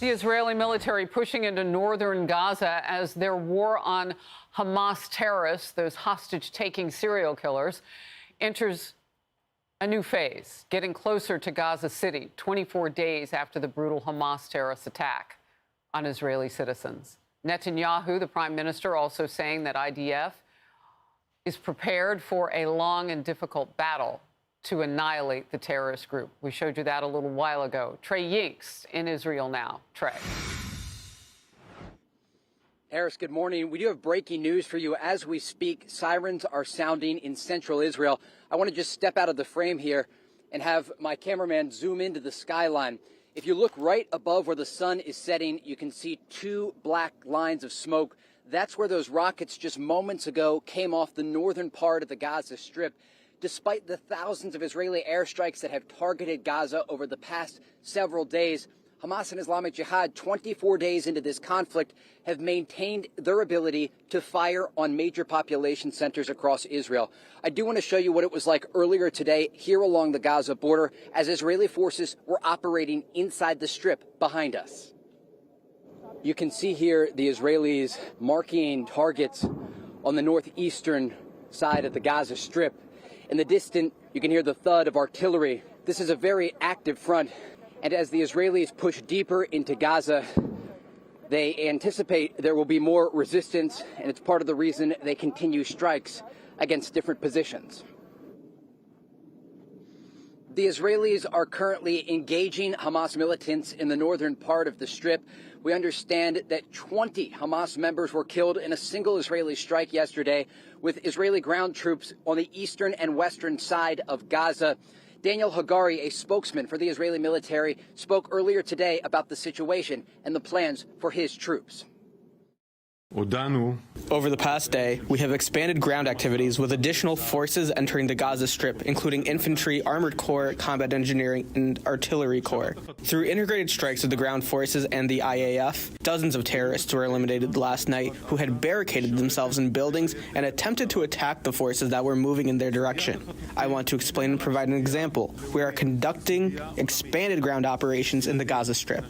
The Israeli military pushing into northern Gaza as their war on Hamas terrorists, those hostage-taking serial killers, enters a new phase, getting closer to Gaza City 24 days after the brutal Hamas terrorist attack on Israeli citizens. Netanyahu, the prime minister, also saying that IDF is prepared for a long and difficult battle to annihilate the terrorist group. We showed you that a little while ago. Trey Yingst in Israel now. Trey. Harris, good morning. We do have breaking news for you as we speak. Sirens are sounding in central Israel. I want to just step out of the frame here and have my cameraman zoom into the skyline. If you look right above where the sun is setting, you can see two black lines of smoke. That's where those rockets just moments ago came off the northern part of the Gaza Strip. Despite the thousands of Israeli airstrikes that have targeted Gaza over the past several days, Hamas and Islamic Jihad, 24 days into this conflict, have maintained their ability to fire on major population centers across Israel. I do want to show you what it was like earlier today here along the Gaza border as Israeli forces were operating inside the Strip behind us. You can see here the Israelis marking targets on the northeastern side of the Gaza Strip. In the distance, you can hear the thud of artillery. This is a very active front. And as the Israelis push deeper into Gaza, they anticipate there will be more resistance, and it's part of the reason they continue strikes against different positions. The Israelis are currently engaging Hamas militants in the northern part of the Strip. We understand that 20 Hamas members were killed in a single Israeli strike yesterday, with Israeli ground troops on the eastern and western side of Gaza. Daniel Hagari, a spokesman for the Israeli military, spoke earlier today about the situation and the plans for his troops. Over the past day, we have expanded ground activities with additional forces entering the Gaza Strip, including infantry, armored corps, combat engineering, and artillery corps. Through integrated strikes of the ground forces and the IAF, dozens of terrorists were eliminated last night who had barricaded themselves in buildings and attempted to attack the forces that were moving in their direction. I want to explain and provide an example. We are conducting expanded ground operations in the Gaza Strip.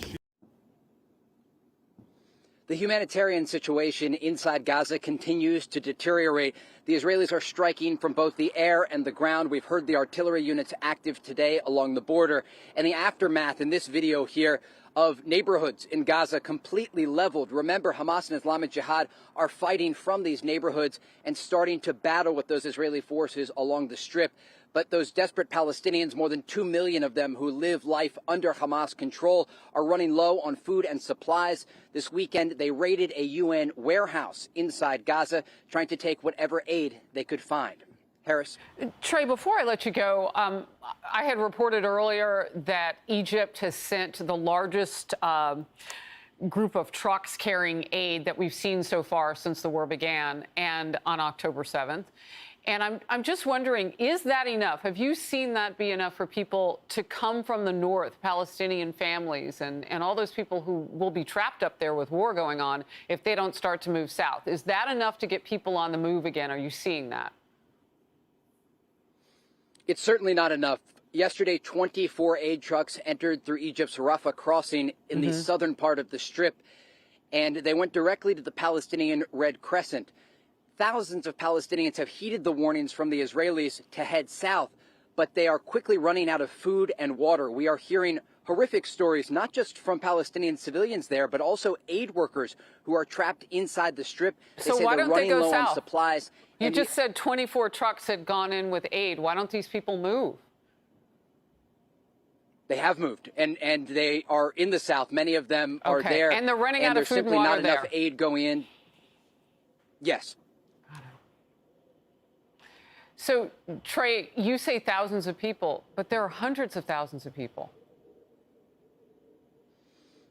The humanitarian situation inside Gaza continues to deteriorate. The Israelis are striking from both the air and the ground. We've heard the artillery units active today along the border. And the aftermath in this video here of neighborhoods in Gaza completely leveled. Remember, Hamas and Islamic Jihad are fighting from these neighborhoods and starting to battle with those Israeli forces along the Strip. But those desperate Palestinians, more than 2 million of them who live life under Hamas control, are running low on food and supplies. This weekend, they raided a UN warehouse inside Gaza, trying to take whatever aid they could find. Harris. Trey, before I let you go, I had reported earlier that Egypt has sent the largest group of trucks carrying aid that we've seen so far since the war began, and on October 7th. And I'm just wondering, is that enough? Have you seen that be enough for people to come from the north, Palestinian families, and all those people who will be trapped up there with war going on if they don't start to move south? Is that enough to get people on the move again? Are you seeing that? It's certainly not enough. Yesterday, 24 aid trucks entered through Egypt's Rafah crossing in the southern part of the Strip, and they went directly to the Palestinian Red Crescent. Thousands of Palestinians have heeded the warnings from the Israelis to head south, but they are quickly running out of food and water. We are hearing horrific stories, not just from Palestinian civilians there, but also aid workers who are trapped inside the Strip. So why don't they go south? On supplies. You just said 24 trucks had gone in with aid. Why don't these people move? They have moved, and they are in the south. Many of them are there. And they're running out of food and water there. There's simply not enough aid going in. Yes. So, Trey, you say thousands of people, but there are hundreds of thousands of people.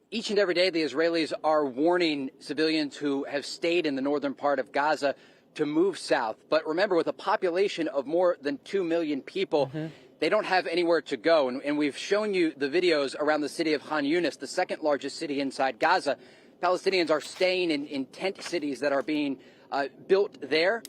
Each and every day, the Israelis are warning civilians who have stayed in the northern part of Gaza to move south. But remember, with a population of more than 2 million people, they don't have anywhere to go. And we've shown you the videos around the city of Khan Yunis, the second largest city inside Gaza. Palestinians are staying in tent cities that are being built there.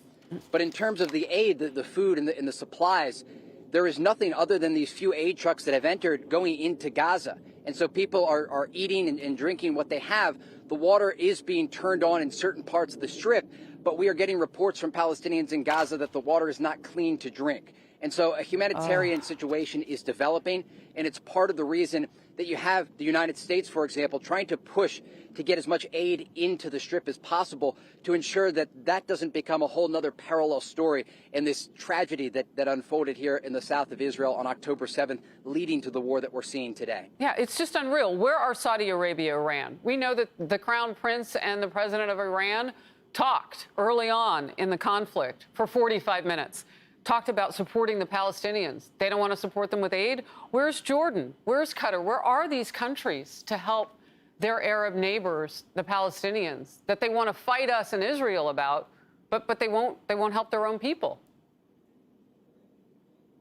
But in terms of the aid, the food and the supplies, there is nothing other than these few aid trucks that have entered going into Gaza. And so people are eating and drinking what they have. The water is being turned on in certain parts of the Strip, but we are getting reports from Palestinians in Gaza that the water is not clean to drink. And so a humanitarian situation is developing, and it's part of the reason that you have the United States, for example, trying to push to get as much aid into the Strip as possible to ensure that that doesn't become a whole nother parallel story in this tragedy that unfolded here in the south of Israel on October 7th, leading to the war that we're seeing today. Yeah, it's just unreal. Where are Saudi Arabia, Iran? We know that the Crown Prince and the president of Iran talked early on in the conflict for 45 minutes. Talked about supporting the Palestinians. They don't want to support them with aid. Where's Jordan? Where's Qatar? Where are these countries to help their Arab neighbors, the Palestinians, that they want to fight us and Israel about, but they won't help their own people?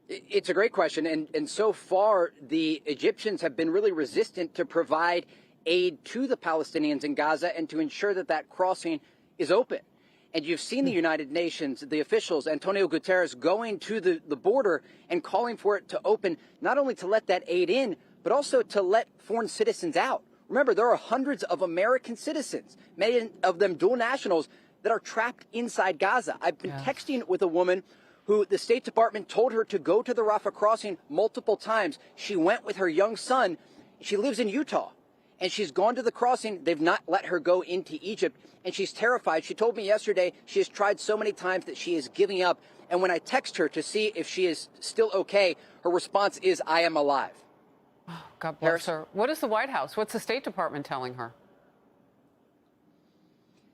It's a great question. And so far, the Egyptians have been really resistant to provide aid to the Palestinians in Gaza and to ensure that that crossing is open. And you've seen the United Nations, the officials, Antonio Guterres, going to the border and calling for it to open, not only to let that aid in, but also to let foreign citizens out. Remember, there are hundreds of American citizens, many of them dual nationals, that are trapped inside Gaza. I've been texting with a woman who the State Department told her to go to the Rafah crossing multiple times. She went with her young son. She lives in Utah. And she's gone to the crossing. They've not let her go into Egypt. And she's terrified. She told me yesterday she has tried so many times that she is giving up. And when I text her to see if she is still okay, her response is, "I am alive." Oh, God bless her. What is the White House? What's the State Department telling her?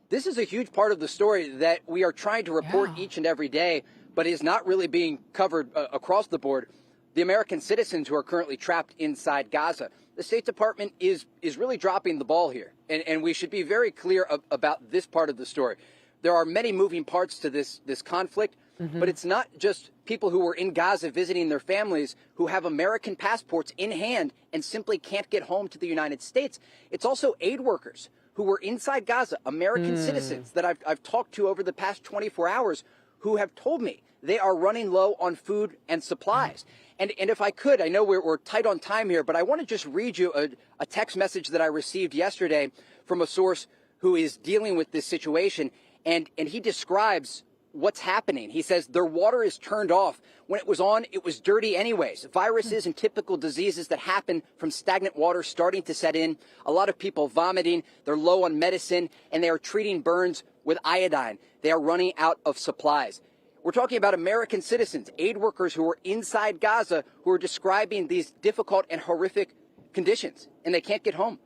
This is a huge part of the story that we are trying to report each and every day, but is not really being covered across the board. The American citizens who are currently trapped inside Gaza. The State Department is really dropping the ball here, and we should be very clear about this part of the story. There are many moving parts to this conflict, but it's not just people who were in Gaza visiting their families who have American passports in hand and simply can't get home to the United States. It's also aid workers who were inside Gaza, American citizens that I've talked to over the past 24 hours who have told me they are running low on food and supplies. And if I could, I know we're tight on time here, but I want to just read you a text message that I received yesterday from a source who is dealing with this situation, and he describes what's happening. He says their water is turned off. When it was on, it was dirty anyways. Viruses and typical diseases that happen from stagnant water starting to set in. A lot of people vomiting. They're low on medicine, and they are treating burns with iodine. They are running out of supplies. We're talking about American citizens, aid workers who are inside Gaza, who are describing these difficult and horrific conditions, and they can't get home.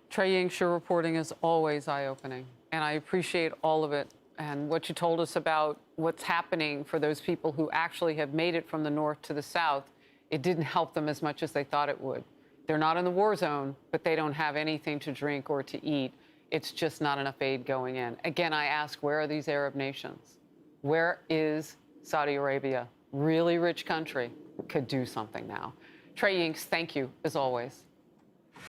Trey Yingst, your reporting is always eye-opening, and I appreciate all of it. And what you told us about what's happening for those people who actually have made it from the north to the south, it didn't help them as much as they thought it would. They're not in the war zone, but they don't have anything to drink or to eat. It's just not enough aid going in. Again, I ask, where are these Arab nations? Where is Saudi Arabia? Really rich country, could do something now. Trey Yingst, thank you, as always.